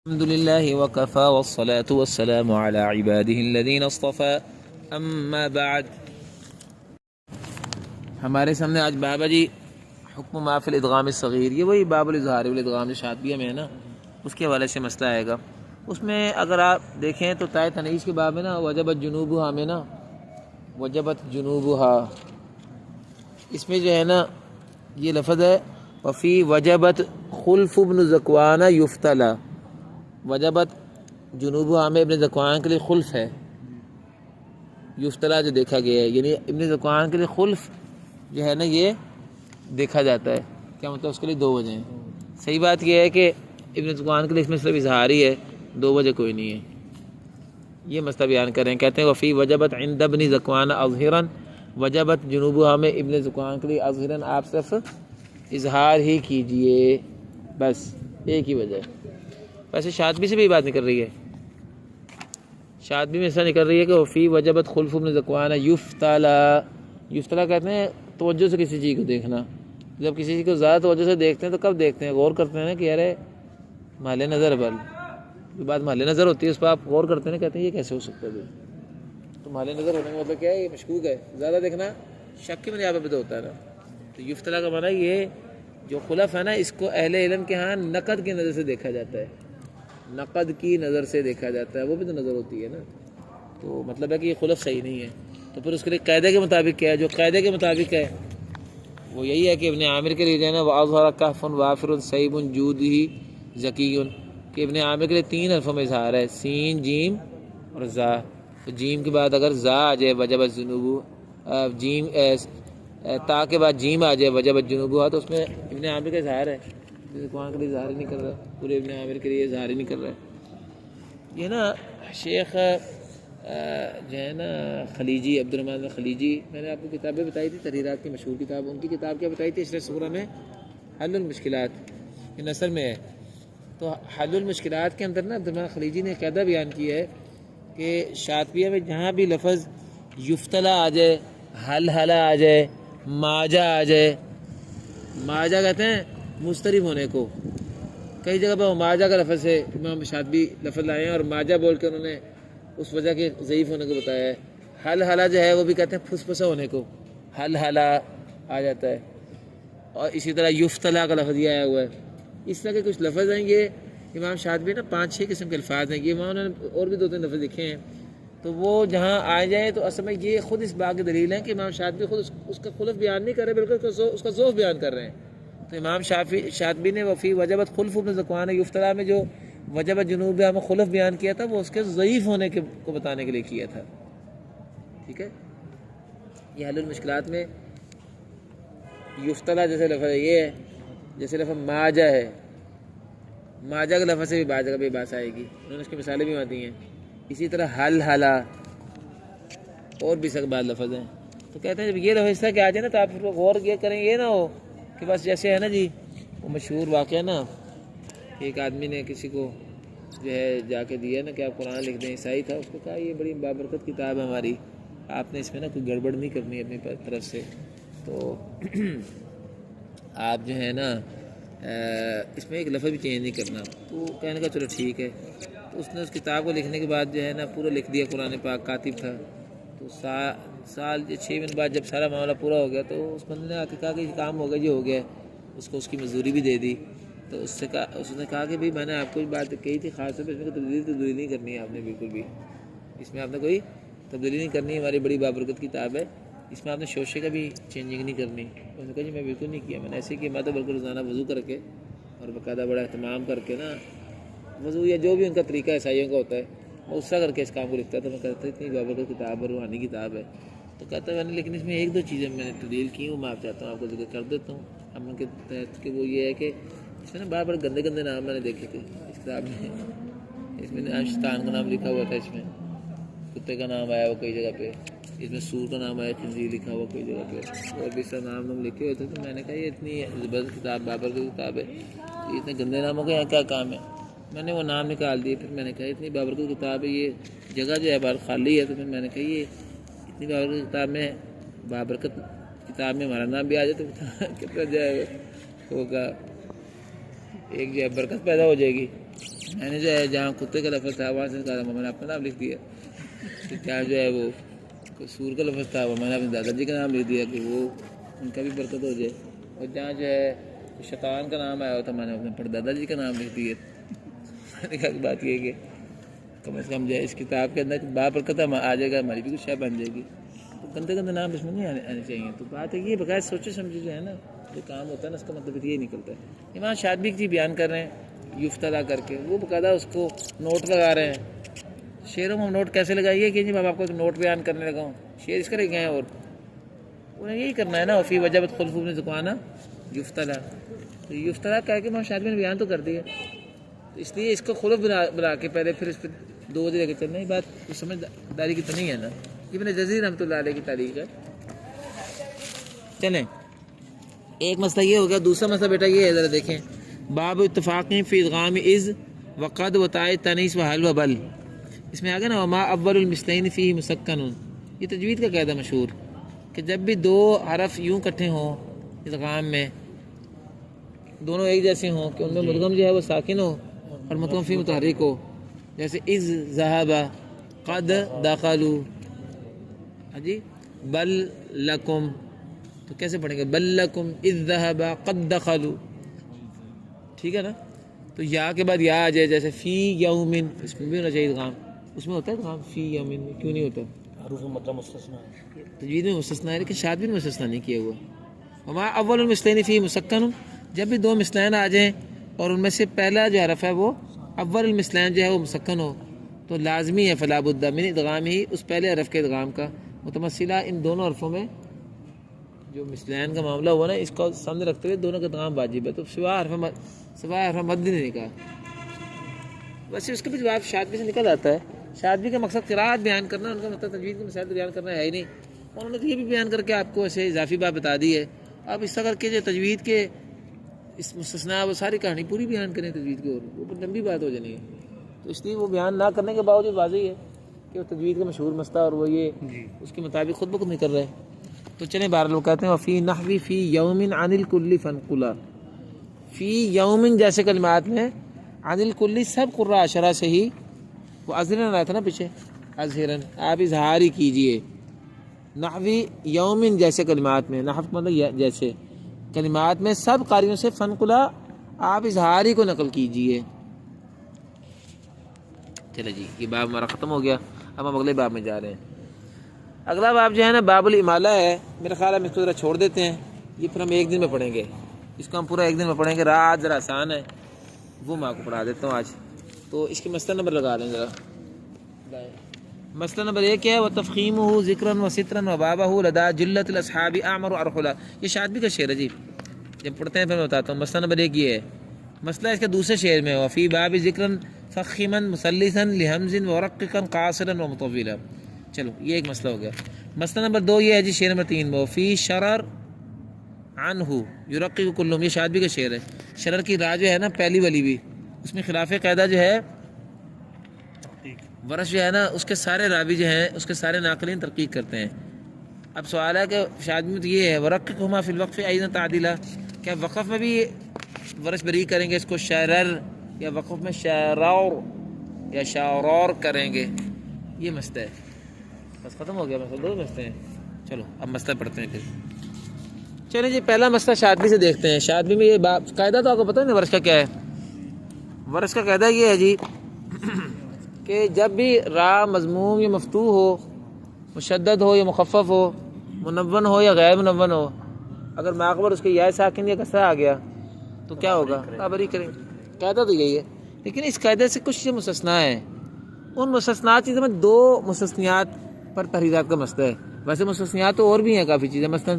الحمد لله وكفى والصلاة والسلام على عباده الذين اصطفى اما بعد. ہمارے سامنے آج بابا جی حکم ما فی الادغام الصغیر، یہ وہی باب الاظہار والادغام جو شاطبیہ میں ہے نا، اس کے حوالے سے مسئلہ آئے گا. اس میں اگر آپ دیکھیں تو تائے تنیث کے باب میں نا وجبت جنوبها میں نا وجبت جنوبها، اس میں جو ہے نا یہ لفظ ہے وفی وجبت خلف ابن ذکوان یفتلا. وجبت جنوب عام ابن ذکوان کے لیے خلف ہے، یفتلا جو دیکھا گیا ہے، یعنی ابن ذکوان کے لیے خلف جو ہے نا یہ دیکھا جاتا ہے. کیا مطلب؟ اس کے لیے دو وجہ ہیں. صحیح بات یہ ہے کہ ابن ذکوان کے لیے اس میں صرف اظہار ہی ہے، دو وجہ کوئی نہیں ہے. یہ مسئلہ بیان کر رہے ہیں، کہتے ہیں وفی وجبت عند ابن ذکوان اظہرا، وجبت جنوب عام ابن ذکوان کے لیے اظہرا، آپ صرف اظہار ہی کیجئے، بس ایک ہی وجہ ہے. ویسے شاطبی سے بھی بات نکل رہی ہے، شاطبی میں ایسا نکل رہی ہے کہ فی وجبت خلف ابن ذکوان یفتلا. یفتلا کہتے ہیں توجہ سے کسی چیز کو دیکھنا. جب کسی چیز کو زیادہ توجہ سے دیکھتے ہیں تو کب دیکھتے ہیں؟ غور کرتے ہیں نا کہ ارے محل نظر بل جو بات محل نظر ہوتی ہے اس پہ آپ غور کرتے ہیں، کہتے ہیں یہ کیسے ہو سکتا ہے. تو محل نظر ہونے کا مطلب کیا ہے؟ یہ مشکوک ہے. زیادہ دیکھنا شک کی بنیاد پہ ہوتا ہے نا. تو یفتلا کا معنی یہ جو خلف ہے نا، اس کو اہل علم کے ہاں نقد کی نظر سے دیکھا جاتا ہے، نقد کی نظر سے دیکھا جاتا ہے. وہ بھی تو نظر ہوتی ہے نا. تو مطلب ہے کہ یہ خلف صحیح نہیں ہے. تو پھر اس کے لیے قاعدے کے مطابق کیا ہے؟ جو قاعدے کے مطابق ہے وہ یہی ہے کہ ابن عامر کے لیے جو ہے نا وَأَظْهَرَ كَهْفٌ وَافِرٌ صَيْبٌ جُودِهِ ذَكِيٌّ، کہ ابن عامر کے لیے تین حرفوں میں اظہار ہے، سین، جیم اور زا. تو جیم کے بعد اگر زا آ جائے وجبت جنوب، جیم تا کے بعد جیم آ جائے وجبت جنوب، تو اس میں ابن عامر کا اظہار ہے. وہاں کے لیے اظہار ہی نہیں کر رہا، پورے ابن عامر کے لیے اظہار ہی نہیں کر رہا ہے. یہ نا شیخ جو ہے نا خلیجی، عبد الرحمن خلیجی، میں نے آپ کو کتابیں بتائی تھی، تحریرات کی مشہور کتاب، ان کی کتاب کیا بتائی تھی؟ اشرح سورہ میں حل المشکلات، یہ نثر میں ہے. تو حل المشکلات کے اندر نا عبد الرحمن خلیجی نے قاعدہ بیان کیا ہے کہ شاطبیہ میں جہاں بھی لفظ یفتلا آ جائے، حل حلا آ جائے، ماجا آ جائے، ماجا کہتے ہیں مضطرب ہونے کو. کئی جگہ پہ ماجا کا لفظ ہے، امام شاطبی لفظ لائے ہیں اور ماجا بول کے انہوں نے اس وجہ کے ضعیف ہونے کو بتایا ہے. حل حلا جو ہے وہ بھی کہتے ہیں پھس پھسا ہونے کو، حل حلا آ جاتا ہے. اور اسی طرح یفتلا کا لفظ یہ آیا ہوا ہے. اس طرح کے کچھ لفظ ہیں. یہ امام شاطبی نا 5-6 قسم کے الفاظ ہیں. یہ وہاں انہوں نے اور بھی 2-3 لفظ لکھے ہیں. تو وہ جہاں آ جائے تو اصل میں یہ خود اس بات کی دلیل ہے کہ امام شاطبی خود اس کا خلف بیان نہیں کر رہے، بلکہ اس کا ذوف بیان کر رہے ہیں. تو امام شاطبی نے وفی وجبت خلف ابن ذکوان یفتلا میں جو وجبت جنوب میں خلف بیان کیا تھا وہ اس کے ضعیف ہونے کو بتانے کے لیے کیا تھا. ٹھیک ہے. یہ حل المشکلات میں یفتلا جیسے لفظ ہے، یہ ہے جیسے لفظ ماجا ہے، ماجا کے لفظ سے بھی بعض جگہ پہ بات آئے گی، انہوں نے اس کی مثالیں بھی آتی ہیں. اسی طرح حل حلا اور بھی سب بعض لفظ ہیں. تو کہتے ہیں جب یہ لفظ اس طرح کہ آ جائے نا تو آپ غور یہ کریں، یہ نہ ہو کہ بس جیسے ہے نا جی وہ مشہور واقعہ نا، ایک آدمی نے کسی کو جو ہے جا کے دیا نا کہ آپ قرآن لکھ دیں، عیسائی تھا، اس کو کہا یہ بڑی بابرکت کتاب ہے ہماری، آپ نے اس میں نا کوئی گڑبڑ نہیں کرنی اپنی طرف سے، تو آپ جو ہے نا اس میں ایک لفظ بھی چینج نہیں کرنا. تو کہنے کا چلو ٹھیک ہے. تو اس نے اس کتاب کو لکھنے کے بعد جو ہے نا پورا لکھ دیا، قرآن پاک، کاتب تھا. تو سال 6 مہینے بعد جب سارا معاملہ پورا ہو گیا تو اس بندے نے آ کے کہا کہ یہ کام ہو گیا، یہ ہو گیا. اس کو اس کی مزدوری بھی دے دی. تو اس نے کہا کہ بھئی میں نے آپ کو بات کہی تھی، خاص طور پہ اس میں کوئی تبدیلی نہیں کرنی ہے آپ نے، بالکل بھی اس میں آپ نے کوئی تبدیلی نہیں کرنی ہے، ہماری بڑی بابرکت کتاب ہے، اس میں آپ نے شوشے کا بھی چینجنگ نہیں کرنی. اس نے کہا جی میں بالکل نہیں کیا، میں نے ایسے کیا، میں تو بالکل روزانہ وضو کر کے اور باقاعدہ بڑا اہتمام کر کے نا وضو یا جو بھی ان کا طریقہ عیسائیوں کا ہوتا ہے وہ اس طرح کر کے اس کام کو لکھتا تھا. میں کہتا تھا اتنی بابرکت کتاب ہے، روحانی کتاب ہے. تو کہتا ہے میں نے لیکن اس میں 1-2 چیزیں میں نے تبدیل کی ہوں، میں آپ چاہتا ہوں آپ کو ذکر کر دیتا ہوں عمل کے تحت، کہ وہ یہ ہے کہ اس میں نا بار بار گندے گندے نام میں نے دیکھے تھے اس کتاب میں. اس میں شیطان کا نام لکھا ہوا تھا، اس میں کتے کا نام آیا ہوا کئی جگہ پہ، اس میں سور کا نام آیا، خنزیر لکھا ہوا کئی جگہ پہ، اور بھی سا نام لکھے ہوئے تھے. تو میں نے کہا یہ اتنی زبردست کتاب، بابر کی کتاب ہے، اتنے گندے ناموں کا یہاں کیا کام ہے؟ میں نے وہ نام نکال دیے. پھر میں نے کہا اتنی بابرکت کتاب ہے، یہ جگہ جو ہے بار خالی ہے. تو پھر میں نے کہا یہ اتنی بابرکت کتاب میں، بابرکت کتاب میں ہمارا نام بھی آ جائے تو کتنا جو ہے ہوگا، ایک جو ہے برکت پیدا ہو جائے گی. میں نے جو ہے جہاں کتے کا لفظ تھا وہاں سے کہا میں نے اپنا نام لکھ دیا، کہ کیا جو ہے وہ سور کا لفظ تھا وہ میں نے اپنے دادا جی کا نام لکھ دیا کہ وہ ان کا بھی برکت ہو جائے، اور جہاں جو ہے شیطان کا نام آیا ہوا تھا میں نے اپنے پردادا جی کا نام لکھ دیا۔ میں نے کہا کہ بات یہ ہے کہ کم از کم جو ہے اس کتاب کے اندر بابرکت آ جائے گا، ہماری بھی کچھ شے بن جائے گی، تو گندے گندے نام اس میں نہیں آنے چاہیے۔ تو بات ہے کہ یہ بغیر سوچے سمجھے جو ہے نا جو کام ہوتا ہے نا اس کا مطلب یہ نکلتا ہے۔ امام شاطبی کی بیان کر رہے ہیں یفتلا کر کے، وہ باقاعدہ اس کو نوٹ لگا رہے ہیں۔ شعروں میں ہم نوٹ کیسے لگائیے کہ جی میں آپ کو ایک نوٹ بیان کرنے لگا ہوں، شعر اس کا لے گئے ہیں اور انہیں یہی کرنا ہے نا، فی وجبت خلف ابن ذکوانہ یفتلا، تو یفتلا کہہ کے امام شاطبی نے بیان تو کر دیا، تو اس لیے اس کو خلف بنا کے پہلے پھر اس پہ 2 وجہ لے کے چلنا، یہ بات کچھ سمجھداری کی تو نہیں ہے نا، ابن جزیر رحمۃ اللہ علیہ کی تاریخ ہے۔ چلیں ایک مسئلہ یہ ہو گیا، دوسرا مسئلہ بیٹا یہ ہے، ذرا دیکھیں باب اتفاقی فی ادغام از وقد وطائے تنیس و حل و بل، اس میں آگے نا وما اول المثلین فی مسکن، یہ تجوید کا قاعدہ مشہور کہ جب بھی 2 حرف یوں کٹھے ہوں ادغام میں، دونوں ایک جیسے ہوں کہ ان میں مدغم جو ہے وہ ساکن ہو اور مدغم فی متحرک ہو، جیسے از ذهب قد دخلوا، جی بل لکم، تو کیسے پڑھیں گے بل لکم اذ ذهب قد دخلوا، ٹھیک ہے نا، تو یا کے بعد یا آ جائے جیسے فی یومن، اس میں بھی ہونا چاہیے ادغام، اس میں ہوتا ہے ادغام فی یومن میں، کیوں نہیں ہوتا؟ حروف مطلب مستثنی ہے، تجوید میں مستثنا ہے لیکن شاطبی میں مستثنا نہیں کیا ہوا۔ وما اول المثلین فی مسکن، جب بھی 2 مثلین آ جائیں اور ان میں سے پہلا جو حرف ہے وہ اول المثلین جو ہے وہ مسکن ہو، تو لازمی ہے فلا بد من ادغام ہی، اس پہلے حرف کے ادغام کا، متمثلہ ان دونوں حرفوں میں جو مثلین کا معاملہ ہوا نا اس کو سامنے رکھتے ہوئے دونوں کا ادغام واجب ہے، تو سوا حرف مد نہیں کہا، ویسے اس کا بھی جواب شاطبی سے نکل آتا ہے۔ شاطبی کا مقصد قرات بیان کرنا، ان کا مطلب تجوید کے مسائل بیان کرنا ہے ہی نہیں، انہوں نے تو یہ بھی بیان کر کے آپ کو ایسے اضافی بات بتا دی ہے، آپ اس طرح کر کے جو تجوید کے اس مستثنا وہ ساری کہانی پوری بیان کریں تجوید کی، اور وہ لمبی بات ہو جانی ہے، تو اس لیے وہ بیان نہ کرنے کے باوجود واضح ہے کہ وہ تجوید کا مشہور مسئلہ اور وہ یہ اس کے مطابق خود بخود نہیں کر رہے۔ تو چلیں بہرحال لوگ کہتے ہیں وفی نحوی فی یومن عن الکل فنقلا، فی یومن جیسے کلمات میں عن الکل سب قراء اشرا سے ہی، وہ ازہرن آیا تھا نا پیچھے، ازہرن آپ اظہار ہی کیجئے، نحوی یومن جیسے کلمات میں، نحو مطلب جیسے کلمات میں سب قاریوں سے فنقلا آپ اظہار ہی کو نقل کیجئے۔ چلے جی یہ باب ہمارا ختم ہو گیا، اب ہم اگلے باب میں جا رہے ہیں۔ اگلا باب جو ہے نا باب الامالہ ہے، میرا خیال ہے ہم اس کو ذرا چھوڑ دیتے ہیں، یہ پھر ہم 1 دن میں پڑھیں گے، اس کو ہم پورا 1 دن میں پڑھیں گے، رات ذرا آسان ہے وہ میں آپ کو پڑھا دیتا ہوں آج، تو اس کے مسئلہ نمبر لگا لیں ذرا۔ مسئلہ نمبر 1 ہے وتفخیمہ ذکرا و سترا و بابہ لدا جلت الاصحاب اعمر و ارخلا، یہ شاطبی کا شعر ہے جی، جب پڑھتے ہیں پھر میں بتاتا ہوں۔ مسئلہ نمبر 1 یہ ہے، مسئلہ اس کے دوسرے شعر میں ہے فی باب ذکرا فخما مثلثا لحمز ورققا قاصرا و مطولا، چلو یہ ایک مسئلہ ہو گیا۔ مسئلہ نمبر 2 یہ ہے جی شعر نمبر 3 میں فی شرر عنہ یرقق کلہم، یہ شاطبی کا شعر ہے، شرر کی راہ جو ہے نا پہلی والی بھی، اس میں خلاف قاعدہ جو ہے ورش جو ہے نا اس کے سارے راوی جو ہیں اس کے سارے ناقلین ترقیق کرتے ہیں۔ اب سوال ہے کہ شاطبی میں تو یہ ہے ورققہما فی الوقف ایضا تعدیلا، کیا وقف میں بھی ورش بری کریں گے اس کو شرر، یا وقف میں شرور یا شارور کریں گے، یہ مسئلہ ہے۔ بس ختم ہو گیا مسئلہ، 2 مسئلے ہیں، چلو اب مسئلہ پڑھتے ہیں پھر۔ چلیں جی پہلا مسئلہ شاطبی سے دیکھتے ہیں، شاطبی میں یہ قاعدہ تو آپ کو پتہ ہے نا ورش کا کیا ہے، ورش کا قاعدہ یہ ہے جی کہ جب بھی را مضموم یا مفتوح ہو، مشدد ہو یا مخفف ہو، منون ہو یا غیر منون ہو، اگر ماقبل اس کے یا ساکن یا کسرہ آ گیا تو کیا ہوگا؟ برابری کریں، قاعدہ تو یہی ہے، لیکن اس قاعدے سے کچھ مستثنا ہیں، ان مستثنات چیزوں میں 2 مستثنیات پر تحریرات کا مسئلہ ہے، ویسے مستثنیات تو اور بھی ہیں کافی چیزیں، مثلا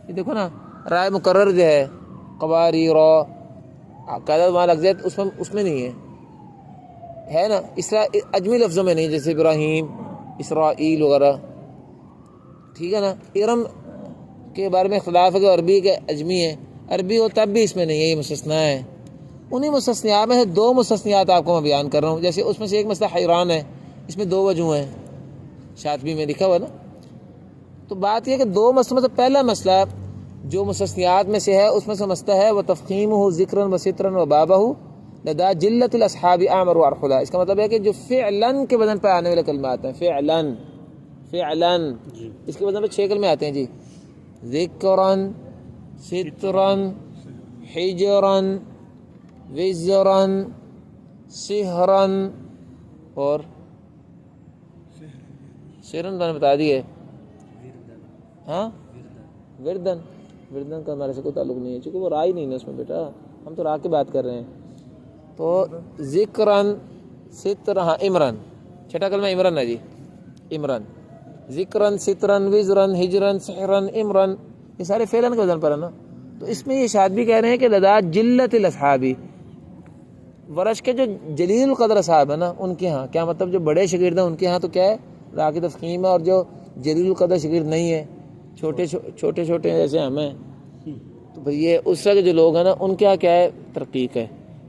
یہ دیکھو نا رائے مقرر جو ہے قواری رو قاعدہ وہاں لگ جائے اس میں نہیں ہے نا، اجمی لفظوں میں نہیں، جیسے ابراہیم اسرائیل وغیرہ، ٹھیک ہے نا۔ ارم کے بارے میں اختلاف ہے کہ عربی کے اجمی ہے، عربی ہو تب بھی اس میں نہیں ہے، یہ مستثنا ہے۔ انہی مستثنیات میں سے 2 مستثنیات آپ کو میں بیان کر رہا ہوں، جیسے اس میں سے ایک مسئلہ حیران ہے، اس میں 2 وجوہ ہیں، شاطبی میں لکھا ہوا نا۔ تو بات یہ ہے کہ 2 مسئلہ، پہلا مسئلہ جو مستثنیات میں سے ہے اس میں سے مسئلہ ہے وہ تفخیمہ ذکرا و سترا و بابہ لدا جلت الاصحاب اعمر وارحلا، اس کا مطلب ہے کہ جو فعلاً کے وزن پہ آنے والے کلمات ہیں، فعلاً اس کے وزن پہ 6 کلمے آتے ہیں جی، ذکراً، ستراً، حجراً، وزراً، سحراً اور سحراً میں نے بتا دیے، ہاں وردن کا ہمارے سے کوئی تعلق نہیں ہے، چونکہ وہ را ہی نہیں ہے اس میں بیٹا، ہم تو را کی بات کر رہے ہیں۔ تو ذکراً، ستراً، ہاں عمران، چھٹا کلمہ عمران ہے جی، عمران، ذکراً، ستراً، وزراً، ہجراً، سحراً، عمران، یہ سارے فعلاً کے وزن پر ہے نا۔ تو اس میں یہ شاطبی کہہ رہے ہیں کہ لدا جلت الاصحابی، ورش کے جو جلیل القدر اصحاب ہیں نا ان کے ہاں، کیا مطلب جو بڑے شاگرد ہیں ان کے ہاں تو کیا ہے را کی تفخیم ہے، اور جو جلیل القدر شاگرد نہیں ہے، چھوٹے چھوٹے جیسے ہمیں، تو بھئی یہ اس طرح کے جو لوگ ہیں نا ان کے ہاں کیا ہے ترقیق ہے،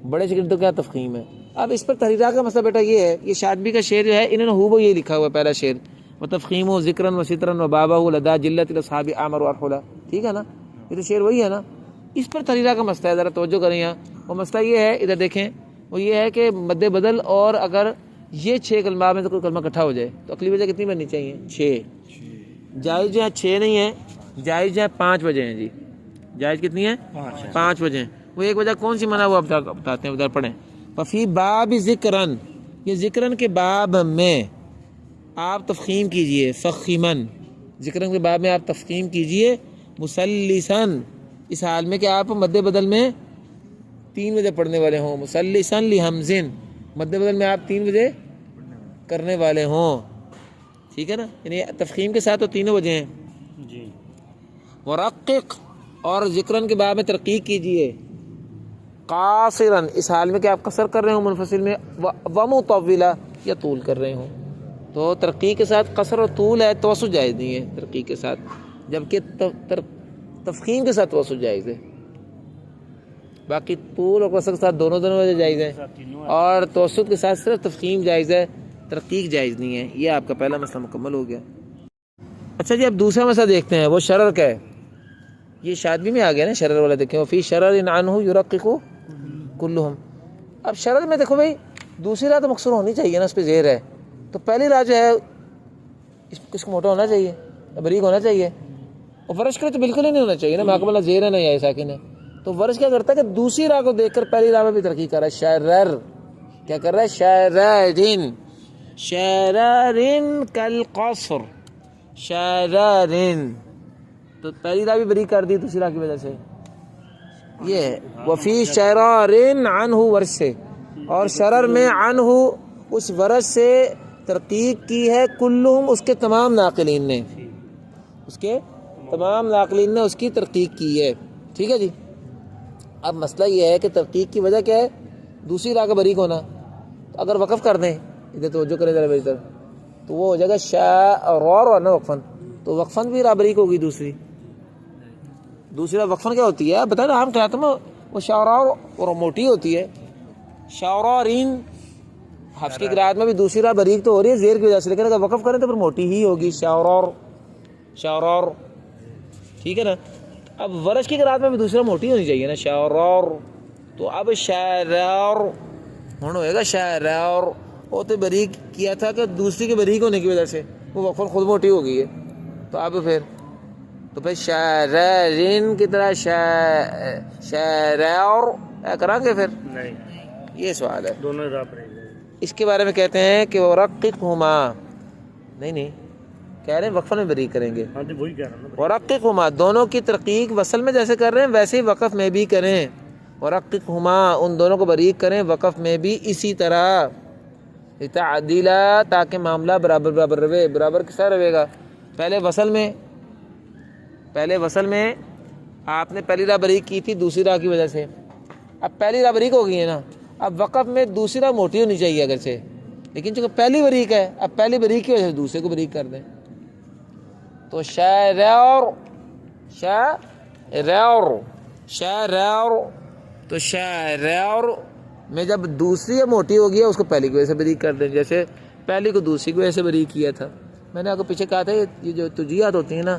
بڑے شاگردوں کا تفخیم ہے۔ اب اس پر تحریرات کا مسئلہ بیٹا یہ ہے، یہ شاطبی کا شعر جو ہے انہوں نے ہو یہ لکھا ہوا ہے پہلا شعر، وتفخیم ذکراً و ستراً و بابہ لدا جلت الاصحاب اعمر وارحلا، ٹھیک ہے نا، یہ تو شعر وہی ہے نا۔ اس پر تحریرات کا مسئلہ ہے، ذرا توجہ کریں یہاں، وہ مسئلہ یہ ہے ادھر دیکھیں، وہ یہ ہے کہ مد بدل، اور اگر یہ 6 کلمات میں سے کوئی کلمہ اکٹھا ہو جائے تو اگلی وجہ کتنی بننی چاہیے؟ 6۔ جائز جو ہے 6 نہیں ہے، جائز جو ہے 5 وجہ ہیں جی، جائز کتنی ہے؟ 5 وجہ ہیں۔ وہ ایک وجہ کون سی منع وہ آپ بتاتے ہیں، ادھر پڑھیں، ففی باب ذکرن، یہ ذکرن کے باب میں آپ تفخیم کیجئے، فخیمن، ذکرن کے باب میں آپ تفخیم کیجئے، مسلسن، اس حال میں کہ آپ مد بدل میں 3 وجہ پڑھنے والے ہوں، مسلسن لحمزن، مد بدل میں آپ 3 وجہ کرنے والے ہوں، ٹھیک ہے نا، یعنی تفخیم کے ساتھ تو تینوں وجہ ہیں جی۔ ورقق، اور ذکرن کے باب میں ترقیق کیجئے، قاصرن، اس حال میں کہ آپ قصر کر رہے ہوں منفصل میں، ومطولا، یا طول کر رہے ہوں۔ تو ترقیق کے ساتھ قصر اور طول ہے، توسط جائز نہیں ہے ترقیق کے ساتھ، جبکہ تفخیم کے ساتھ توسط جائز ہے، باقی طول اور قصر کے ساتھ دونوں وجہ جائز ہے، اور توسط کے ساتھ صرف تفخیم جائز ہے، ترقیق جائز نہیں ہے۔ یہ آپ کا پہلا مسئلہ مکمل ہو گیا۔ اچھا جی اب دوسرا مسئلہ دیکھتے ہیں، وہ شرر کا ہے، یہ شاطبی میں آ گیا نا شرر والا، دیکھیں وفی شرر عنہ یرقق کلہم۔ اب شرر میں دیکھو بھائی دوسری راہ تو مقصور ہونی چاہیے نا، اس پہ زیر ہے، تو پہلی راہ جو ہے اس کو موٹا ہونا چاہیے، بریک ہونا چاہیے، اور ورش کے لیے تو بالکل ہی نہیں ہونا چاہیے نا، ماقبلہ زیر ہے نا یا ساکن ہے، تو ورش کیا کرتا ہے کہ دوسری راہ کو دیکھ کر پہلی راہ میں بھی ترقی کر رہا ہے، شرر، کیا کر رہا ہے؟ شررن، شررن کالقصر، شررن، تو پہلی راہ بھی بریک کر دی دوسری راہ کی وجہ سے، یہ ہے وفی شررن عنہ، ورش سے، اور شرر میں عنہ اس ورش سے ترقیق کی ہے، کلہم، اس کے تمام ناقلین نے، اس کے تمام ناقلین نے اس کی ترقیق کی ہے، ٹھیک ہے جی۔ اب مسئلہ یہ ہے کہ ترقیق کی وجہ کیا ہے؟ دوسری راہ کا بریک ہونا، تو اگر وقف کر دیں، ادھر توجہ کریں ذرا میری طرف، تو وہ ہو جائے گا شارور نا وقفن، تو وقفن بھی راہ بریک ہوگی، دوسری راہ وقفن کیا ہوتی ہے بتائیں نا، عام قرأت میں وہ شارور اور موٹی ہوتی ہے، شارورین، حفص کی قرأت میں بھی دوسری راہ بریک تو ہو رہی ہے زیر کی وجہ سے، لیکن اگر وقف کریں تو پھر موٹی ہی ہوگی، شارور، ٹھیک ہے نا۔ اب ورش کی قرأت میں بھی دوسرا موٹی ہونی چاہیے نا، شارور، تو اب شارور ہونا ہوئے گا، شارور، وہ تو بریک کیا تھا کہ دوسری کے بریک ہونے کی وجہ سے وہ وقفن خود موٹی ہو گئی ہے، تو اب پھر شاررین کی طرح شارور کرا گے پھر؟ نہیں، یہ سوال ہے، دونوں راہ پر اس کے بارے میں کہتے ہیں کہ ورققہما، نہیں کہہ رہے ہیں وقفن میں بریک کریں گے، ہاں تو وہی کہہ رہا ہوں نا، ورققہما، دونوں کی ترقیق وصل میں جیسے کر رہے ہیں ویسے ہی وقف میں بھی کریں، ورققہما، ان دونوں کو بریک کریں وقف میں بھی اسی طرح، تعدیلا، تاکہ معاملہ برابر رہے، برابر کیسا رہے گا؟ پہلے وصل میں آپ نے پہلی راہ بریک کی تھی دوسری راہ کی وجہ سے، اب پہلی راہ بریک ہو گئی ہے نا، اب وقف میں دوسری راہ موٹی ہونی چاہیے اگرچہ، لیکن چونکہ پہلی بریک ہے، اب پہلی بریک کی وجہ سے دوسرے کو بریک کر دیں، تو شارور، تو شارور میں جب دوسری موٹی ہو گیا اس کو پہلی کی وجہ سے بریک کر دیں، جیسے پہلی کو دوسری کی وجہ سے بریک کیا تھا۔ میں نے آپ کو پیچھے کہا تھا یہ جو تجزیات ہوتی ہیں نا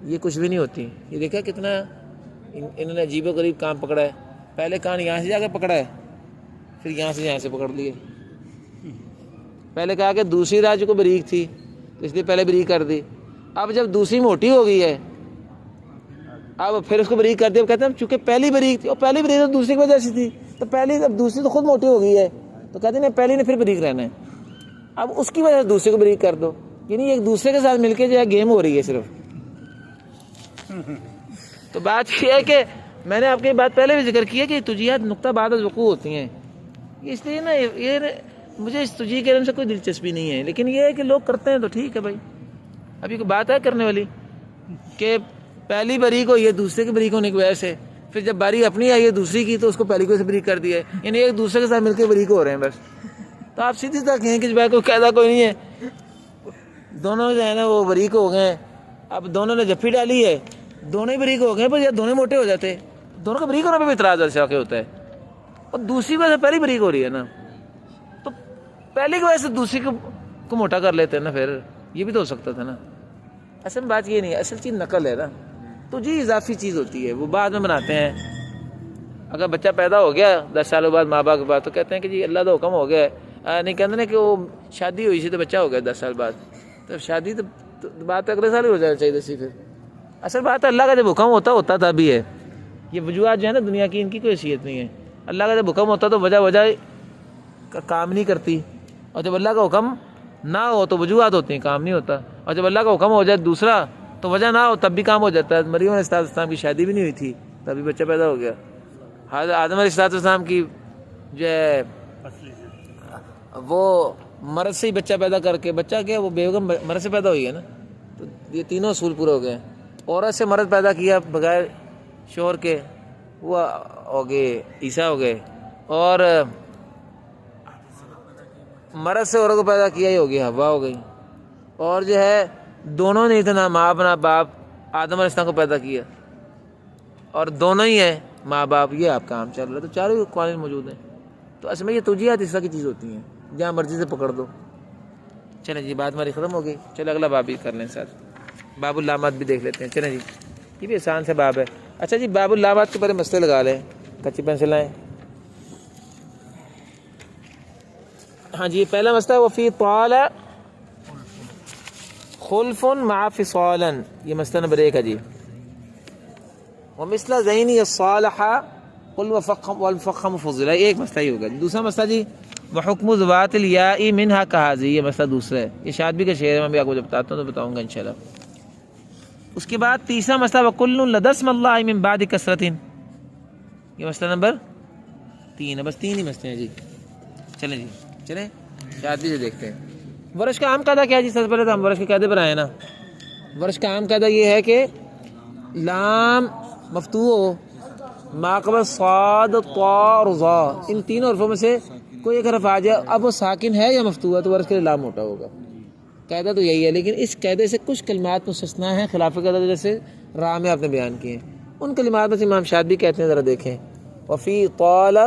یہ کچھ بھی نہیں ہوتی، یہ دیکھا کتنا انہوں نے عجیب و غریب کام پکڑا ہے، پہلے کان یہاں سے جا کے پکڑا ہے، پھر یہاں سے پکڑ لیے. پہلے کہا کہ دوسری رات جو کو بریک تھی تو اس لیے پہلے بریک کر دی. اب جب دوسری موٹی ہو گئی ہے اب پھر اس کو بریک کر دیا. اب کہتے ہیں چونکہ پہلی بریک تھی اور پہلی بریک تو دوسری کی وجہ سے تھی تو پہلی اب دوسری تو خود موٹی ہو گئی ہے تو کہتے ہیں پہلی نے پھر بریک رہنا ہے. اب اس کی وجہ سے دوسرے کو بریک کر دو. یعنی ایک دوسرے کے ساتھ مل کے جو ہے گیم ہو رہی ہے صرف. تو بات یہ ہے کہ میں نے آپ کی بات پہلے بھی ذکر کی ہے کہ تجیہات نقطہ بعد از وقوع ہوتی ہیں. اس لیے نا یہ مجھے اس تجیہ کے علم سے کوئی دلچسپی نہیں ہے، لیکن یہ ہے کہ لوگ کرتے ہیں تو ٹھیک ہے بھائی. ابھی کوئی بات ہے کرنے والی کہ پہلی بریک ہوئی ہے دوسرے کی بریک ہونے کی وجہ سے، پھر جب باری اپنی آئی ہے دوسری کی تو اس کو پہلی کو سے بریک کر دیا ہے. یعنی ایک دوسرے کے ساتھ مل کے بریک ہو رہے ہیں بس. تو آپ سیدھی طرح کہیں کہ بھائی کوئی قاعدہ کوئی نہیں ہے، دونوں جو ہے نا وہ بریک ہو گئے ہیں. اب دونوں نے جفی ڈالی ہے، دونوں ہی بریک ہو گئے پر یا دونوں موٹے ہو جاتے، دونوں کا بریک ہونے پہ بھی اعتراض ایسے واقع ہوتا ہے. اور دوسری وجہ سے پہلی بریک ہو رہی ہے نا تو پہلی کی وجہ سے دوسری کو موٹا کر لیتے ہیں نا. پھر یہ بھی تو ہو سکتا تھا نا. اصل میں بات یہ نہیں ہے، اصل چیز نقل ہے نا. تو جی اضافی چیز ہوتی ہے وہ بعد میں بناتے ہیں. اگر بچہ پیدا ہو گیا 10 سالوں بعد ماں باپ کے بعد تو کہتے ہیں کہ جی اللہ کا حکم ہو گیا ہے. نہیں کہتے نا کہ وہ شادی ہوئی سی تو بچہ ہو گیا 10 سال بعد. تو شادی تو بات اگلے سال ہی ہو جانا چاہیے تھی. پھر اصل بات ہے اللہ کا جب حکم ہوتا تھا بھی ہے. یہ وجوہات جو ہے نا دنیا کی ان کی کوئی حیثیت نہیں ہے. اللہ کا جب حکم ہوتا تو وجہ کا کام نہیں کرتی، اور جب اللہ کا حکم نہ ہو تو وجوہات ہوتی ہیں کام نہیں ہوتا. اور جب اللہ کا حکم ہو جائے دوسرا تو وجہ نہ ہو تب بھی کام ہو جاتا ہے. مریم علیہ السلام کی شادی بھی نہیں ہوئی تھی تبھی بچہ پیدا ہو گیا. آدم علیہ السلام کی جو ہے وہ مرد سے ہی بچہ پیدا کر کے، بچہ کیا وہ بیگم مرد سے پیدا ہوئی ہے نا. تو یہ تینوں اصول پورے ہو گئے. عورت سے مرد پیدا کیا بغیر شوہر کے وہ ہو گئے عیسیٰ ہو گئے، اور مرد سے عورت کو پیدا کیا ہی ہو گیا حوا ہو گئی. اور جو ہے دونوں نے اتنا ماں اپنا باپ آدم علیہ السلام کو پیدا کیا اور دونوں ہی ہیں ماں باپ. یہ آپ کام چل رہا ہے. تو چاروں قوانین موجود ہیں. تو اصل میں یہ توجیہات اس طرح کی چیز ہوتی ہیں جہاں مرضی سے پکڑ دو. چلیں جی بات ہماری ختم ہو گئی. چلے اگلا باب بھی کر لیں ساتھ. باب اللامات بھی دیکھ لیتے ہیں. چلیں جی یہ بھی آسان سے باب ہے. اچھا جی باب اللامات کے بارے مسئلے لگا لیں. کچی پینسل لائیں. ہاں جی پہلا مسئلہ وفی طال خلف مع فصالا، یہ مسئلہ نمبر 1 ہے جی. ومثل ذہنی الصالح قل والفخم فضلا، ایک مسئلہ ہی ہوگا. دوسرا مسئلہ جی وحکم ذوات الیاء منہا کہاذی، یہ مسئلہ دوسرا ہے. یہ شاطبی کا شعر ہے، میں بھی آپ کو جب بتاتا ہوں تو بتاؤں گا انشاءاللہ. اس کے بعد تیسرا مسئلہ وکل لدى اسم اللہ من بعد کثرت، یہ مسئلہ نمبر 3 ہے. بس 3 ہی مسئلے ہیں جی. چلیں جی چلیں شاطبی سے دیکھتے ہیں. ورش کا عام قاعدہ کیا ہے جی؟ سب سے پہلے تو ہم ورش کے قاعدے پر آئے نا. ورش کا عام قاعدہ یہ ہے کہ لام مفتوح ہو ما قبل صاد طا اور ظا، ان تینوں حرفوں میں سے کوئی ایک حرف آ جائے، اب وہ ساکن ہے یا مفتوح ہے تو ورش کے لیے لام موٹا ہوگا. قاعدہ تو یہی ہے. لیکن اس قاعدے سے کچھ کلمات مستثنا ہیں خلاف قاعدہ جیسے راہ میں آپ نے بیان کیے ہیں. ان کلمات میں سے امام شاطبی کہتے ہیں ذرا دیکھیں وفی طال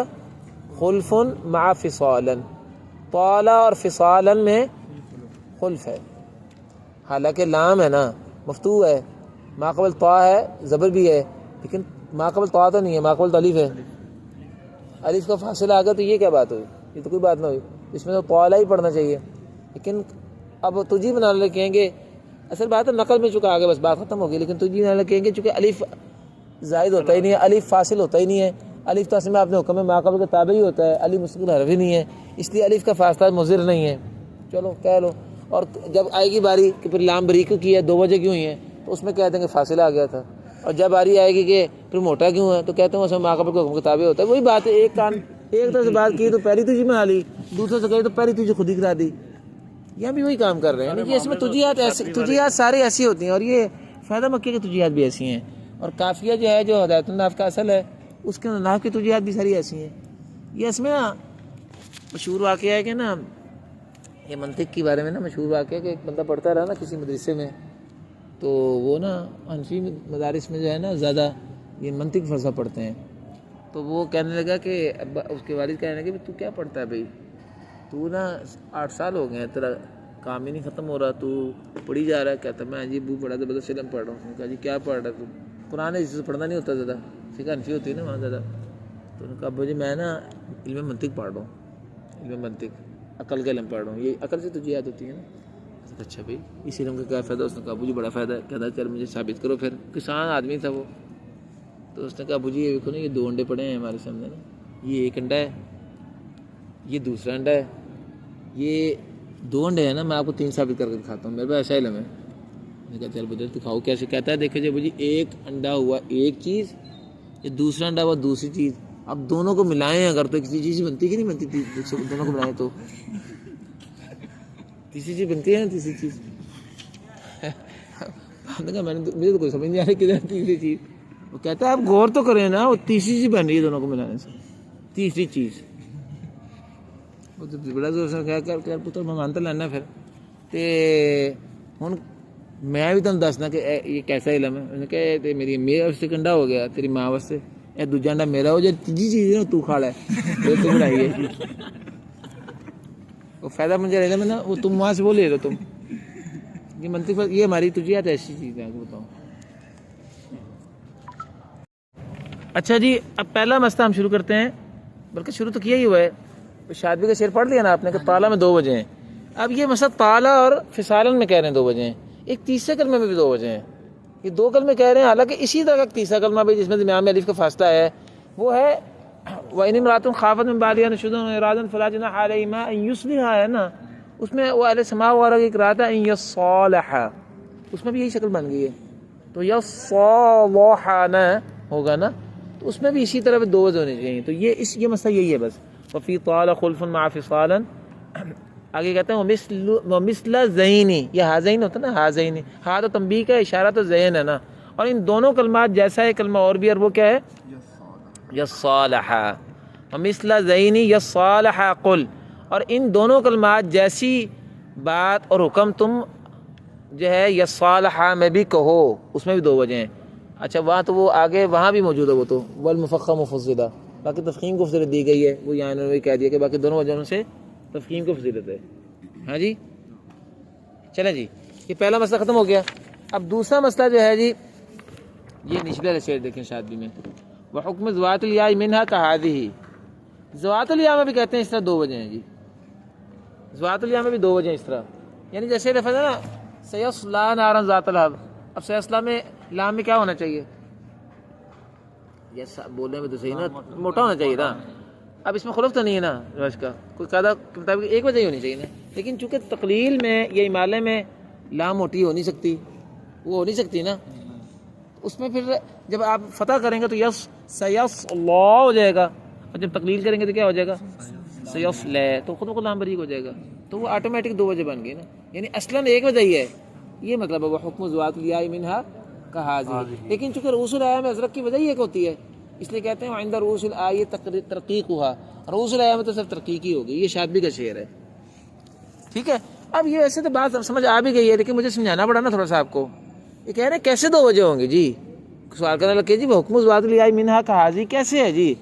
خلف مع فصالا، طال اور فصالا میں خلف ہے. حالانکہ لام ہے نا مفتوح ہے، ما قبل طا ہے زبر بھی ہے، لیکن ما قبل طا تو نہیں ہے، ما قبل الف ہے. الف کا فاصلہ آ گیا تو یہ کیا بات ہوئی؟ یہ تو کوئی بات نہ ہوئی. اس میں تو طالا ہی پڑھنا چاہیے. لیکن اب تجھی بنا لے کہیں گے، اصل بات ہے نقل میں چکا آگے بس بات ختم ہو گئی. لیکن تجھی بنا لے کہیں گے چونکہ الف زائد ہوتا ہی نہیں ہے، الف فاصل ہوتا ہی نہیں ہے. الف تو اصل میں آپ نے حکم میں ما قبل کے تابع ہی ہوتا ہے، الف مستقل حرف ہی نہیں ہے، اس لیے الف کا فاصلہ مضر نہیں ہے. چلو کہہ لو. اور جب آئے گی باری کہ پھر لام بریک کیوں کی ہے، 2 وجہ کیوں ہوئی ہیں، تو اس میں کہتے ہیں کہ فاصلہ آ گیا تھا. اور جب باری آئے گی کہ پھر موٹا کیوں ہے تو کہتے ہیں اس میں ما قبل کے حکم کے تابع ہوتا ہے. وہی بات ہے. ایک طرح سے بات کی تو پہلی تجھی میں لی، دوسرے سے کہی تو پہلی تجھی خود ہی کرا دی. یہاں بھی وہی کام کر رہے ہیں. یعنی کہ اس میں تجیہات ساری ایسی ہوتی ہیں، اور یہ فائدہ مکیہ کی تجیہات بھی ایسی ہیں. اور کافیہ جو ہے جو ہدایت النحو کا اصل ہے اس کے نحو کی تجیہات بھی ساری ایسی ہیں. یہ اس میں نا مشہور واقعہ ہے کہ نا، یہ منطق کے بارے میں نا مشہور واقعہ کہ ایک بندہ پڑھتا رہا نا کسی مدرسے میں، تو وہ نا حنفی مدارس میں جو ہے نا زیادہ یہ منطق فلسفہ پڑھتے ہیں. تو وہ کہنے لگا کہ اس کے والد کہنے لگے تو کیا پڑھتا ہے بھائی، تو نا 8 سال ہو گئے ہیں تیرا کام ہی نہیں ختم ہو رہا، تو پڑھی جا رہا ہے. کہتا میں جی ابو پڑھا تو بدر سلم پڑھ رہا ہوں. کہا جی کیا پڑھ رہا ہے تو؟ قرآن ہے جس سے پڑھنا نہیں ہوتا زیادہ، فقہ حنفی ہوتی ہے نا وہاں زیادہ. تو انہوں نے کہا ابو جی میں نا علم منطق پڑھ رہا ہوں، علم منطق عقل کا علم پڑھ رہا ہوں، یہ عقل سے تجھے یاد ہوتی ہے نا؟ اچھا بھائی اس علم کا کیا فائدہ؟ اس نے کہا ابو جی بڑا فائدہ ہے۔ کہتا چل مجھے ثابت کرو پھر، کسان آدمی تھا وہ۔ تو اس نے کہا ابو جی یہ دیکھو نا، یہ 2 انڈے پڑے ہیں ہمارے سامنے نا، یہ 1 انڈا ہے، یہ دوسرا انڈا ہے، یہ 2 انڈے ہیں نا، میں آپ کو 3 ثابت کر کے دکھاتا ہوں، میرے پاس ایسا علم ہے۔ میں نے کہا چل بدر دکھاؤ کیسے؟ کہتا ہے دیکھو جی ابو جی 1 انڈا ہوا ایک چیز، یہ دوسرا انڈا ہوا دوسری چیز، اب دونوں کو ملائیں اگر تو کسی چیز بنتی کہ نہیں بنتی؟ دونوں کو ملائیں تو تیسری چیز بنتی ہے نا، تیسری چیز۔ مجھے تو کوئی سمجھ نہیں آ رہی کدھر تیسری چیز۔ وہ کہتا ہے آپ غور تو کریں نا، وہ تیسری چیز بن رہی ہے دونوں کو ملانے سے، تیسری چیز۔ وہ تو بڑا زور سے کہا کر پتر میں مانتا لینا پھر تے ہوں میں بھی تمہیں دسنا کہ یہ کیسا علم ہے۔ انہوں نے کہا میری امی واسطے کنڈا ہو گیا، تیری ماں واسطے یہ دوجا انڈا میرا ہو جائے، تیجی چیز ہے نا تو کھا لے، تو بنائی ہے وہ فائدہ مجھے علم ہے نا، وہ تم وہاں سے وہ لے لو تم، یہ منطق یہ ہماری تجھے یاد ایسی چیز ہے آپ کو بتاؤں۔ اچھا جی اب پہلا مسئلہ ہم شروع کرتے ہیں، بلکہ شروع تو کیا ہی ہوا ہے، شادی کا شعر پڑھ لیا نا آپ نے کہ طالا میں 2 وجہ ہیں۔ اب یہ مسئلہ طالا اور فصالن میں کہہ رہے ہیں 2 وجہ ہیں، ایک تیسرے کلمے میں بھی 2 وجہ ہیں، یہ 2 کلمے کہہ رہے ہیں، حالانکہ اسی طرح کا تیسرا کلمہ بھی جس میں درمیان میں الف کا فاصلہ ہے وہ ہے وَإِنِ امْرَأَةٌ خَافَتْ مِن بَعْلِهَا نُشُوزًا إِرَادًا فَلَا جُنَاحَ عَلَيْهِمَا أَن يُصْلِحَا ہے نا، اس میں وہ اہل سماع وغیرہ کی قرأت ہے ان یصالحا، اس میں بھی یہی شکل بن گئی ہے، تو یصالحا ہوگا نا، تو اس میں بھی اسی طرح 2 وجہ ہونے چاہیے، تو یہ مسئلہ یہی ہے بس۔ وفی طال خلف مع فصالا، آگے کہتے ہیں ومثل زینی، یہ ہازین ہوتا ہے نا، ہازین، ہا تو تنبیہ کا اشارہ تو زین ہے نا، اور ان دونوں کلمات جیسا ہے کلمہ اور بھی، اور وہ کیا ہے یصالحا، ومثل زینی یصالحا قل، اور ان دونوں کلمات جیسی بات اور حکم تم جو ہے یصالحا میں بھی کہو، اس میں بھی 2 وجہ ہیں۔ اچھا وہاں تو وہ آگے وہاں بھی موجود ہے، وہ تو والمفخم مفصلہ، باقی تفخیم کو فضیلت دی گئی ہے، وہ یہاں انہوں نے کہہ دیا کہ باقی دونوں وجہوں سے تفخیم کو فضیلت ہے۔ ہاں جی چلیں جی، یہ پہلا مسئلہ ختم ہو گیا۔ اب دوسرا مسئلہ جو ہے جی، یہ نچلے والے شعر دیکھیں شادی میں، وحکم ذوات الیاء منہا کہذہ، ذوات الیاء میں بھی کہتے ہیں اس طرح 2 وجہ ہیں جی، ذوات الیاء میں بھی 2 وجہ ہیں اس طرح، یعنی جیسے لفظ ہے نا سیصلی نارا ذات لہب، اب سیصلی میں لام میں کیا ہونا چاہیے؟ یہ بولنے میں تو صحیح نا، موٹا ہونا چاہیے نا، اب اس میں خلف تو نہیں ہے نا روش کا، کوئی قاعدہ کے مطابق ایک وجہ ہی ہونی چاہیے نا، لیکن چونکہ تقلیل میں یا امالے میں لام موٹی ہو نہیں سکتی، وہ ہو نہیں سکتی نا، اس میں پھر جب آپ فتح کریں گے تو یس سیس اللہ ہو جائے گا، اور جب تقلیل کریں گے تو کیا ہو جائے گا سیف لے، تو خود بخود لام بریک ہو جائے گا، تو وہ آٹومیٹک 2 وجہ بن گئی نا، یعنی اصلاً ایک وجہ ہی ہے، یہ مطلب ہے وہ حکم ذوات الیاء منہا کہذہ، لیکن چونکہ رؤوس الآیہ میں حضرت کی وجہ ہی ایک ہوتی ہے، اس لیے کہتے ہیں عند رؤوس الآیہ ترقیقھا، رؤوس الآیہ میں تو صرف ترقیق ہی ہوگی، یہ شاطبی کا شعر ہے، ٹھیک ہے۔ اب یہ ویسے تو بات سمجھ آ بھی گئی ہے، لیکن مجھے سمجھانا پڑا نا تھوڑا سا آپ کو، یہ کہہ رہے ہیں کیسے 2 وجہ ہوں گے جی، سوال کرنے لگے جی وہ حکم ذوات الیاء منہا کہذہ کیسے ہے جی؟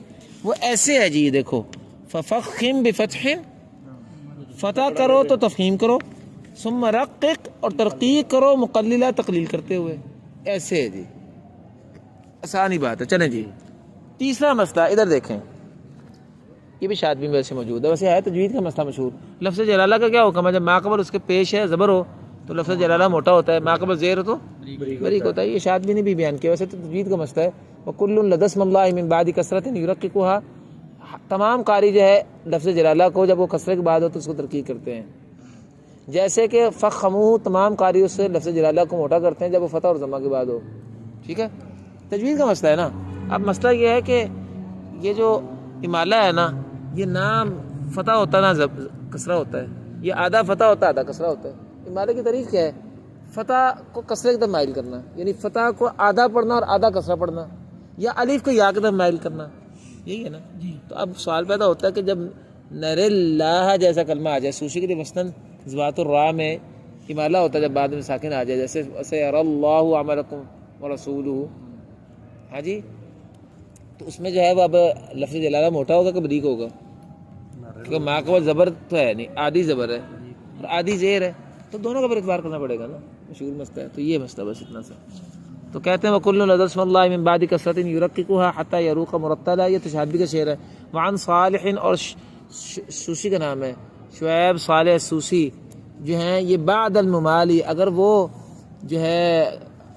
وہ ایسے ہے جی، دیکھو ففخم بفتح، فتح کرو تو تفخیم کرو، ثم رقق اور ترقیق کرو مقللہ تقلیل کرتے ہوئے، ایسے ہے جی، آسان ہی بات ہے۔ چلیں جی تیسرا مسئلہ ادھر دیکھیں، یہ بھی شاطبی میں ویسے موجود ہے، ویسے ہے تجوید کا مسئلہ مشہور، لفظ جلالہ کا کیا حکم ہے؟ جب ما قبل اس کے پیش ہے زبر ہو تو لفظ جلالہ موٹا ہوتا ہے، ما قبل زیر ہو تو بریک ہوتا ہے، یہ شاطبی نے بھی بیان کیا، ویسے تو تجوید کا مسئلہ ہے۔ وَكُلٌّ لَدَى اسْمِ اللَّهِ مِن بَعْدِ كَسْرَةٍ يُرَقِّقُهَا، تمام قاری جو ہے لفظ جلالہ کو جب وہ کسرے کے بعد ہو تو اس کو ترقیق کرتے ہیں، جیسے کہ فخموہ تمام قاری اس سے لفظ جلالہ کو موٹا کرتے ہیں جب وہ فتح اور ضمہ کے بعد ہو، ٹھیک ہے، تجوید کا مسئلہ ہے نا۔ اب مسئلہ یہ ہے کہ یہ جو امالہ ہے نا، یہ نام فتح ہوتا ہے نہ کسرہ ہوتا ہے، یہ آدھا فتح ہوتا ہے آدھا کسرہ ہوتا ہے۔ امالے کی تعریف کیا ہے؟ فتح کو کسرے کی طرف مائل کرنا، یعنی فتح کو آدھا پڑھنا اور آدھا کسرہ پڑھنا، یا الف کو یا کی طرف مائل کرنا، یہی ہے نا جی۔ تو اب سوال پیدا ہوتا ہے کہ جب نر اللہ جیسا کلمہ آ جائے، سوشی کے لیے مثلاً ذوات الراء میں امالہ ہوتا ہے جب بعد میں ساکن آ جائے، جیسے سیری اللہ عملکم ورسولہ، ہاں جی، تو اس میں جو ہے وہ اب لفظ جلالہ موٹا ہوگا کہ بریک ہوگا؟ کیونکہ ما قبل زبر تو ہے نہیں، آدھی زبر ہے اور آدھی زیر ہے، تو دونوں کا پھر اعتبار کرنا پڑے گا نا، مشہور مسئلہ ہے۔ تو یہ مسئلہ بس اتنا سا۔ تو کہتے ہیں وَكُلُّ لَدَى اسْمَ اللَّهِ مِن بَعْدِ كَثْرَةٍ يُرَقِّقُهَا حَتَّى يَرُوقَ مُرَتَّلًا، یہ تشابی کا شعر ہے۔ وعن صالح، اور سوسی کا نام ہے شعیب صالح سوسی جو ہیں، یہ بعد الممالی، اگر وہ جو ہے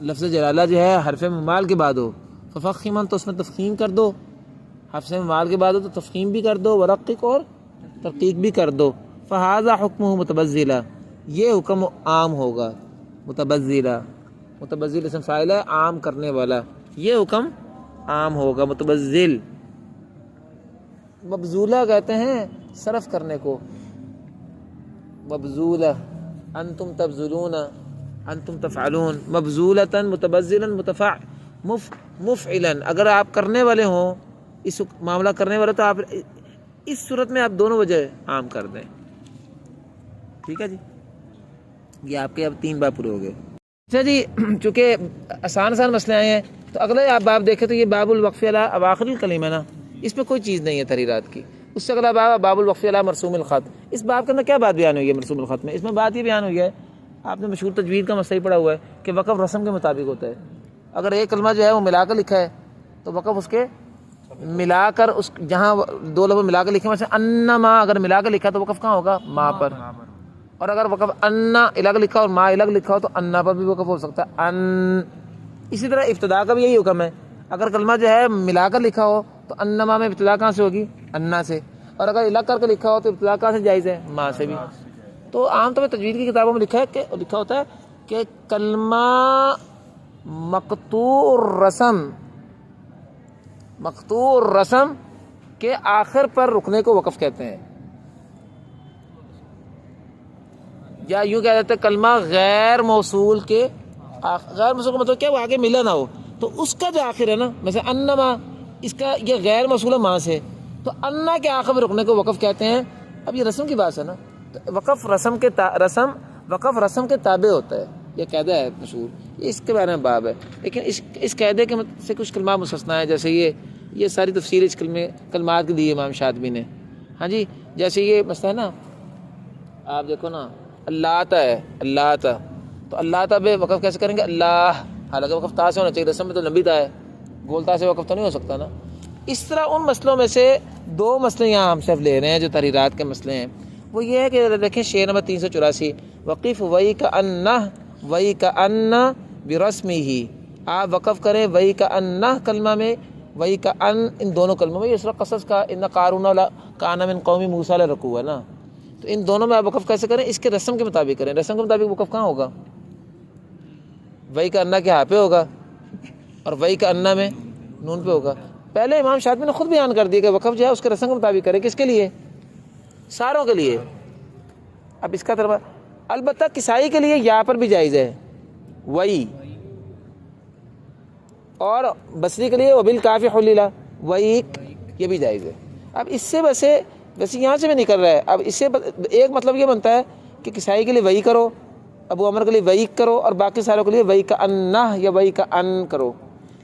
لفظ جلالہ جو ہے حرف ممال کے بعد ہو، ففخما تو اس میں تفخیم کر دو، حرف ممال کے بعد ہو تو تفخیم بھی کر دو، ورقق اور ترقیق بھی کر دو۔ فہذا حکمہ متبذلا، یہ حکم عام ہوگا۔ متبذلا، متبذل اسم فاعل ہے، عام کرنے والا، یہ حکم عام ہوگا۔ متبذل، مبذولہ کہتے ہیں صرف کرنے کو، مبذولہ، انتم تبذلون، انتم تفعلون، مبذولۃ، متبذلا، مفعلا، اگر آپ کرنے والے ہوں، اس معاملہ کرنے والے تو آپ اس صورت میں آپ دونوں وجہ عام کر دیں۔ ٹھیک ہے جی، یہ آپ کے اب 3 باب پورے ہو گئے۔ اچھا جی، چونکہ آسان مسئلے آئے ہیں تو اگلے آپ باب دیکھیں تو یہ باب الوقف علی اواخر الکلم ہے نا، اس میں کوئی چیز نہیں ہے تحریرات کی۔ اس سے اگلا باب باب الوقف علی مرسوم الخط، اس باب کے اندر کیا بات بیان ہوئی ہے مرسوم الخط میں؟ اس میں بات یہ بیان ہوئی ہے، آپ نے مشہور تجوید کا مسئلہ ہی پڑھا ہوا ہے کہ وقف رسم کے مطابق ہوتا ہے۔ اگر ایک کلمہ جو ہے وہ ملا کر لکھا ہے تو وقف اس کے ملا کر، اس جہاں 2 لفظ ملا کر لکھے، مثلا انما اگر ملا کر لکھا تو وقف کہاں ہوگا؟ ما پر۔ اور اگر وقف انا الگ لکھا اور ما الگ لکھا ہو تو انا پر بھی وقف ہو سکتا ہے، ان۔ اسی طرح ابتدا کا بھی یہی حکم ہے، اگر کلمہ جو ہے ملا کر لکھا ہو تو انما میں ابتدا کہاں سے ہوگی؟ انا سے، اور اگر الگ کر کے لکھا ہو تو ابتدا کہاں سے جائز ہے؟ ما سے بھی۔ تو عام طور پہ تجوید کی کتابوں میں لکھا ہوتا ہے کہ کلمہ مقطوع الرسم کے آخر پر رکنے کو وقف کہتے ہیں، یا یوں کہہ دیتے ہیں کلمہ غیر موصول کے غیر موصول کا مطلب کیا؟ وہ آگے ملا نہ ہو تو اس کا جو آخر ہے نا، مثلا انما، اس کا یہ غیر موصول ہے ماں سے، تو انا کے آخر میں رکنے کو وقف کہتے ہیں۔ اب یہ رسم کی بات ہے نا، تو وقف وقف رسم کے تابع ہوتا ہے، یہ قاعدہ ہے مشہور، اس کے بارے میں باب ہے۔ لیکن اس قاعدے کے سے کچھ کلمات مستثنا ہے، جیسے یہ ساری تفسیر اس کلمات کے دی امام شاطبی نے۔ ہاں جی، جیسے یہ مسئلہ ہے نا، آپ دیکھو نا، اللہ تا ہے، اللہ تا، تو اللہ تا پہ وقف کیسے کریں گے؟ اللہ، حالانکہ وقف تا سے ہونا چاہیے، رسم میں تو لمبی تا ہے، گول تا سے وقف تو نہیں ہو سکتا نا۔ اس طرح ان مسئلوں میں سے 2 مسئلے یہاں ہم صرف لے رہے ہیں جو تحریرات کے مسئلے ہیں، وہ یہ ہے کہ دیکھیں شعر نمبر 384، وقف وئی کا انہ برسمہ، آپ وقف کریں وئی کا انہ کلمہ میں، وئی کا ان دونوں کلموں میں۔ یہ سورہ قصص کا ان قارون کان من قوم موسیٰ لرکوع ہے نا، تو ان دونوں میں آپ وقف کیسے کریں؟ اس کے رسم کے مطابق کریں۔ رسم کے مطابق وقف کہاں ہوگا؟ وئی کا انہ کے ہاں پہ ہوگا، اور وئی کا انہ میں نون پہ ہوگا۔ پہلے امام شاطبی نے خود بیان کر دیا کہ وقف جو ہے اس کے رسم کے مطابق کریں۔ کس کے لیے؟ ساروں کے لیے۔ اب اس کا ترجمہ، البتہ کسائی کے لیے یا پر بھی جائز ہے وئی، اور بصری کے لیے وبالکاف حلل وئی، یہ بھی جائز ہے۔ اب اس سے ویسے یہاں سے بھی نکل رہا ہے، اب اس سے ایک مطلب یہ بنتا ہے کہ کسائی کے لیے وئی کرو، ابو عمر کے لیے وئی کرو، اور باقی ساروں کے لیے وئی کا انہ یا وئی کا ان کرو۔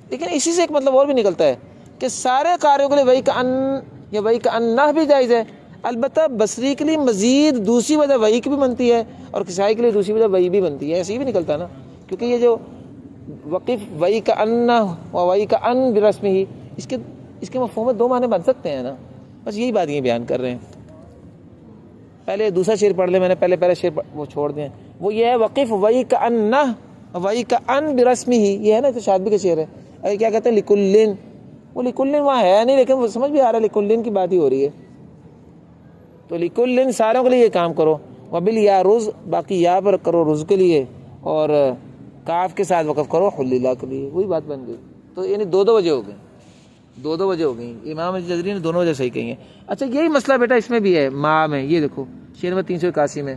لیکن اسی سے ایک مطلب اور بھی نکلتا ہے کہ سارے قاریوں کے لیے وئی کا ان یا وئی کا انہ بھی جائز ہے، البتہ بصری کے لیے مزید دوسری وجہ وئی کی بھی بنتی ہے، اور کسائی کے لیے دوسری وجہ وئی بھی بنتی ہے، ایسے ہی بھی نکلتا ہے نا، کیونکہ یہ جو وقف وئی کا انہ و وئی کا ان برسمہ ہی، اس کے مفہوم میں 2 معنی بن سکتے ہیں نا، بس یہی بات یہ بیان کر رہے ہیں۔ پہلے دوسرا شعر پڑھ لیں، میں نے پہلے شعر وہ چھوڑ دیں، وہ یہ ہے وقف وئی کا انہ وئی کا ان برسمہ ہی، یہ ہے نا، تو شاطبی کا شعر ہے۔ ارے کیا کہتے ہیں؟ لکلن، وہ لکلن وہاں ہے نہیں، لیکن وہ سمجھ بھی آ رہا ہے لکلن کی بات ہی ہو رہی ہے، تو لکلن ساروں کے لیے یہ کام کرو، وبل یا رز، باقی یا پر کرو رز کے لیے، اور کاف کے ساتھ وقف کرو حللہ کے لیے، وہی بات بن گئی۔ تو یعنی 2 وجہ ہو گئیں، 2 وجہ ہو گئیں، امام جزری نے دونوں وجہ صحیح کہی ہیں۔ اچھا یہی مسئلہ بیٹا اس میں بھی ہے، ماں میں، یہ دیکھو شعر نمبر 381 میں،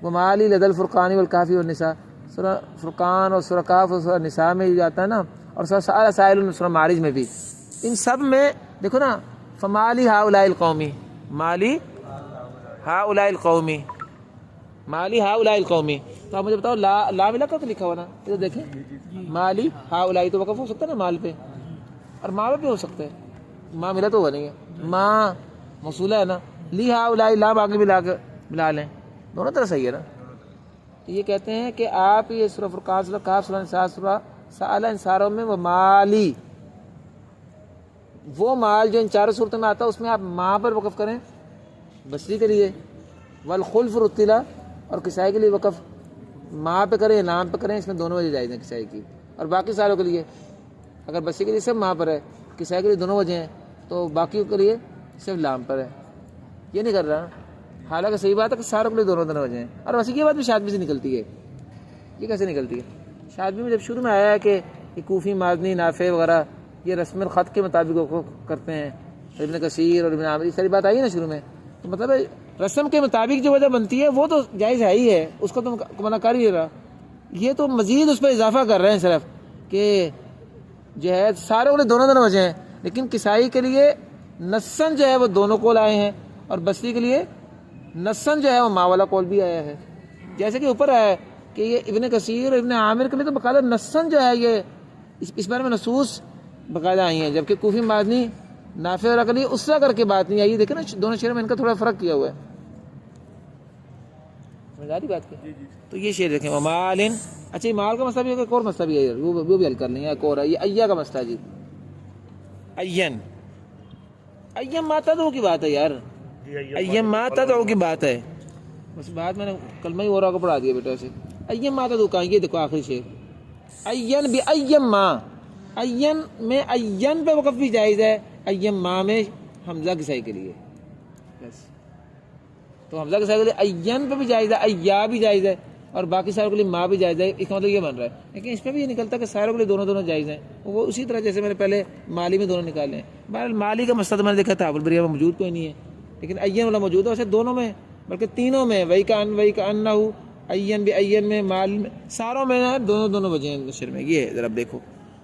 ومالی لدى الفرقان والکافی والنساء، سورہ فرقان اور سورہ کاف اور سورہ نساء میں یہ آتا ہے نا، اور سورہ سائل، سورہ معارج میں بھی، ان سب میں دیکھو نا، فمالی ہؤلاء القومی، مالی ہؤلاء القومی، مالی ہؤلاء القومی، تو آپ مجھے بتاؤ لا ملا کر لکھا ہوا نا، ادھر دیکھیں، مالی ہؤلاء تو وقف ہو سکتا ہے نا مال پہ، اور ماں پہ بھی ہو سکتا ہے، ماں ملا تو ہوا نہیں ہے، ماں موصولہ ہے نا، لی ہؤلاء لام آگے ملا لیں، دونوں طرح صحیح ہے نا۔ تو یہ کہتے ہیں کہ آپ یہ سورہ فرقان، سورہ کاف، سورہ نساء، سورہ سأل ان ساروں میں وہ مالی، وہ مال جو ان چاروں صورتوں میں آتا ہے اس میں آپ ماں پر وقف کریں بصری کے لیے، والخلف رتلا، اور کسائی کے لیے وقف ماں پہ کریں لام پہ کریں، اس میں دونوں وجہ جائز ہیں کسائی کی، اور باقی ساروں کے لیے اگر بصری کے لیے صرف ماں پر ہے، کسائی کے لیے دونوں وجہ ہیں، تو باقی کے لیے صرف لام پر ہے. یہ نہیں کر رہا، حالانکہ صحیح بات ہے کہ ساروں کے لیے دونوں وجہ ہیں. اور ویسے یہ بات بھی شاطبی سے نکلتی ہے. یہ کیسے نکلتی ہے؟ شاطبی میں جب شروع میں آیا ہے کہ یہ کوفی، مازنی، نافع وغیرہ یہ رسم الخط کے مطابق وقف کرتے ہیں، ابن کثیر اور ابن عامر، یہ ساری بات آئی ہے نا شروع میں، تو مطلب رسم کے مطابق جو وجہ بنتی ہے وہ تو جائز ہے ہی ہے، اس کو تو منع کر ہی رہا. یہ تو مزید اس پہ اضافہ کر رہے ہیں صرف کہ جو ہے ساروں کے لیے دونوں وجہ ہیں، لیکن کسائی کے لیے نسن جو ہے وہ دونوں قول آئے ہیں، اور بصری کے لیے نسن جو ہے وہ ماں والا قول بھی آیا ہے. جیسے کہ اوپر آیا ہے کہ یہ ابن کثیر اور ابن عامر کے لیے تو باقاعدہ نسن جو ہے یہ اس بارے میں نصوص باقاعدہ آئی ہیں، جبکہ کوفی، مازنی، نافع اور کے لیے اس طرح کر کے بات نہیں آئی. دیکھیں نا دونوں شعر میں ان کا تھوڑا فرق کیا ہوا ہے. سمجھ بات کی؟ تو یہ شعر دیکھیں ومال. اچھا یہ مال کا مسئلہ بھی ہے، ایک اور مسئلہ بھی ہے وہ بھی حل کر لیں. ایک اور ہے یہ ایا کا مسئلہ. جی این ماتدعو کی بات ہے یار، این ماتدعو کی بات ہے. بس بات میں نے کلمہ ہی اور کو پڑھا دیا بیٹا سے. این ماتدعو کہاں؟ یہ دیکھو آخری شعر، این بی این ماں. این میں این پہ وقف بھی جائز ہے، این ماں میں حمزہ کسائی کے لیے. بس تو حمزہ کسائی کے لیے این پہ بھی جائز ہے، ایا بھی جائز ہے، اور باقی ساروں کے لیے ماں بھی جائز ہے. اس کا مطلب یہ بن رہا ہے، لیکن اس پہ بھی یہ نکلتا ہے کہ ساروں کے لیے دونوں جائز ہیں. وہ اسی طرح جیسے میں نے پہلے مالی میں دونوں نکالے ہیں. بہرحال مالی کا مسئلہ میں نے دیکھا تھا البریہ میں موجود کوئی نہیں ہے، لیکن این والا موجود ہے. ویسے دونوں میں بلکہ تینوں میں وہی کا انہ این بھی این میں مال میں ساروں میں نا دونوں وجہ ہیں نشر میں. یہ ہے ذرا دیکھو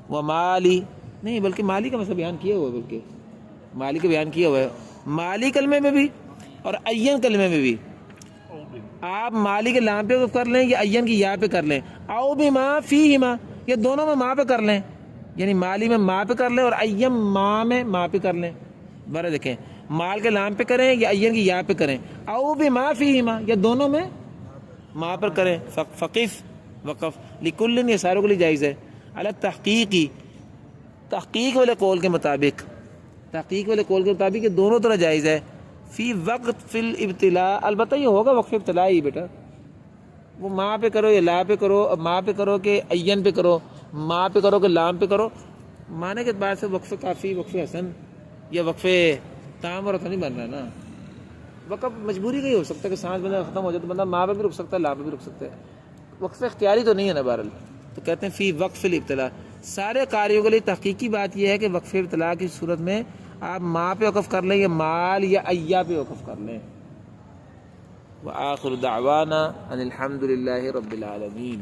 وہ مالی نہیں بلکہ مالی کا مسئلہ بیان کیا ہوا ہے، بلکہ مالی کا بیان کیا ہوا ہے مالی کلمے میں بھی اور این کلمے میں بھی. آپ مالی کے لام پہ وقف کر لیں یا این کی یا پہ کر لیں، او بھی ماں فی ماں، یہ دونوں میں ماں پہ کر لیں، یعنی مالی میں ماں پہ کر لیں اور این ماں میں ماں پہ کر لیں. برے دیکھیں مال کے لام پہ کریں یا این کی یا پہ کریں، او بھی ماں فی ماں، یا دونوں میں ماں پر کریں. فقف وقف لکل، یہ ساروں کے لیے جائز ہے. علی تحقیق والے قول کے مطابق، یہ دونوں طرح جائز ہے. فی وقت فی الابتلاء، البتہ یہ ہوگا وقف ابتلاء ہی بیٹا. وہ ماں پہ کرو یا لا پہ کرو، ماں پہ کرو کہ این پہ کرو، ماں پہ کرو کہ لام پہ کرو، معنی کے اعتبار سے وقف کافی، وقف حسن یا وقف تام اور نہیں بن رہا ہے نا. وقف مجبوری کا ہی ہو سکتا ہے کہ سانس بندہ ختم ہو جائے تو بندہ ماں پہ بھی رک سکتا ہے، لا پہ بھی رک سکتا ہے. وقف اختیاری تو نہیں ہے نا بہرحال. تو کہتے ہیں فی وقف الابتلاء. سارے قاریوں کے لیے تحقیقی بات یہ ہے کہ وقف ابتلاء کی صورت میں آپ ماں پہ وقف کر لیں یا مال یا ایا پہ وقف کر لیں. وآخر دعوانا ان الحمد للہ رب العالمین.